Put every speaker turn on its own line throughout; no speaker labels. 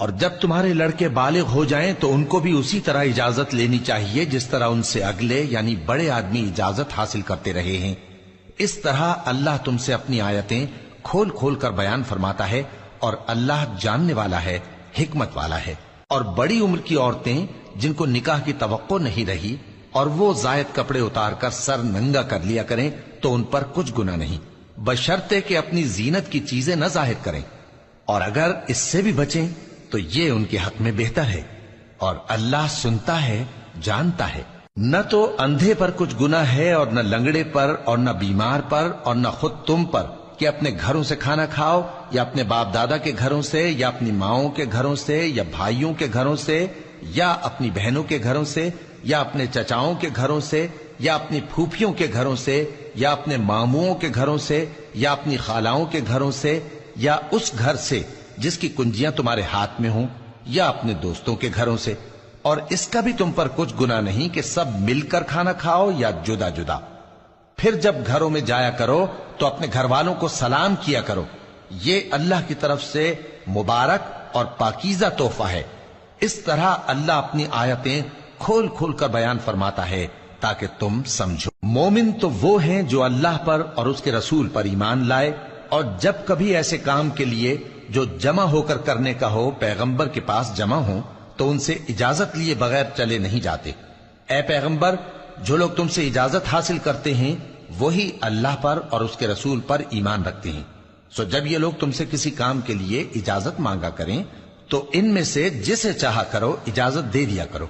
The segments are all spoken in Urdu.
اور جب تمہارے لڑکے بالغ ہو جائیں تو ان کو بھی اسی طرح اجازت لینی چاہیے جس طرح ان سے اگلے یعنی بڑے آدمی اجازت حاصل کرتے رہے ہیں۔ اس طرح اللہ تم سے اپنی آیتیں کھول کھول کر بیان فرماتا ہے، اور اللہ جاننے والا ہے، حکمت والا ہے۔ اور بڑی عمر کی عورتیں جن کو نکاح کی توقع نہیں رہی اور وہ زائد کپڑے اتار کر سر ننگا کر لیا کریں تو ان پر کچھ گناہ نہیں، بشرطے کہ اپنی زینت کی چیزیں نہ ظاہر کریں، اور اگر اس سے بھی بچیں تو یہ ان کے حق میں بہتر ہے، اور اللہ سنتا ہے، جانتا ہے۔ نہ تو اندھے پر کچھ گناہ ہے اور نہ لنگڑے پر اور نہ بیمار پر اور نہ خود تم پر کہ اپنے گھروں سے کھانا کھاؤ، یا اپنے باپ دادا کے گھروں سے، یا اپنی ماؤں کے گھروں سے، یا بھائیوں کے گھروں سے، یا اپنی بہنوں کے گھروں سے، یا اپنے چچاؤں کے گھروں سے، یا اپنی پھوپھیوں کے گھروں سے، یا اپنے ماموؤں کے گھروں سے، یا اپنی خالاؤں کے گھروں سے، یا اس گھر سے جس کی کنجیاں تمہارے ہاتھ میں ہوں، یا اپنے دوستوں کے گھروں سے۔ اور اس کا بھی تم پر کچھ گناہ نہیں کہ سب مل کر کھانا کھاؤ یا جدا جدا۔ پھر جب گھروں میں جایا کرو تو اپنے گھر والوں کو سلام کیا کرو، یہ اللہ کی طرف سے مبارک اور پاکیزہ تحفہ ہے۔ اس طرح اللہ اپنی آیتیں کھول کھول کر بیان فرماتا ہے تاکہ تم سمجھو۔ مومن تو وہ ہیں جو اللہ پر اور اس کے رسول پر ایمان لائے، اور جب کبھی ایسے کام کے لیے جو جمع ہو کر کرنے کا ہو پیغمبر کے پاس جمع ہوں تو ان سے اجازت لیے بغیر چلے نہیں جاتے۔ اے پیغمبر، جو لوگ تم سے اجازت حاصل کرتے ہیں وہی اللہ پر اور اس کے رسول پر ایمان رکھتے ہیں۔ سو جب یہ لوگ تم سے کسی کام کے لیے اجازت مانگا کریں تو ان میں سے جسے چاہا کرو اجازت دے دیا کرو،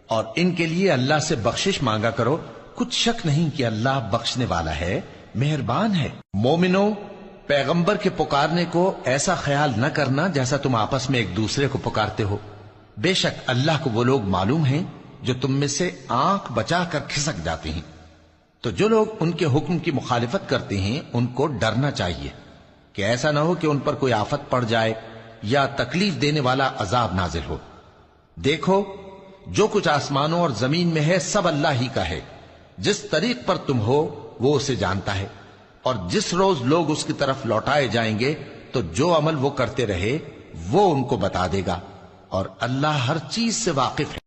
اور ان کے لیے اللہ سے بخشش مانگا کرو، کچھ شک نہیں کہ اللہ بخشنے والا ہے، مہربان ہے۔ مومنو، پیغمبر کے پکارنے کو ایسا خیال نہ کرنا جیسا تم آپس میں ایک دوسرے کو پکارتے ہو۔ بے شک اللہ کو وہ لوگ معلوم ہیں جو تم میں سے آنکھ بچا کر کھسک جاتے ہیں۔ تو جو لوگ ان کے حکم کی مخالفت کرتے ہیں ان کو ڈرنا چاہیے کہ ایسا نہ ہو کہ ان پر کوئی آفت پڑ جائے یا تکلیف دینے والا عذاب نازل ہو۔ دیکھو، جو کچھ آسمانوں اور زمین میں ہے سب اللہ ہی کا ہے۔ جس طریق پر تم ہو وہ اسے جانتا ہے، اور جس روز لوگ اس کی طرف لوٹائے جائیں گے تو جو عمل وہ کرتے رہے وہ ان کو بتا دے گا، اور اللہ ہر چیز سے واقف ہے۔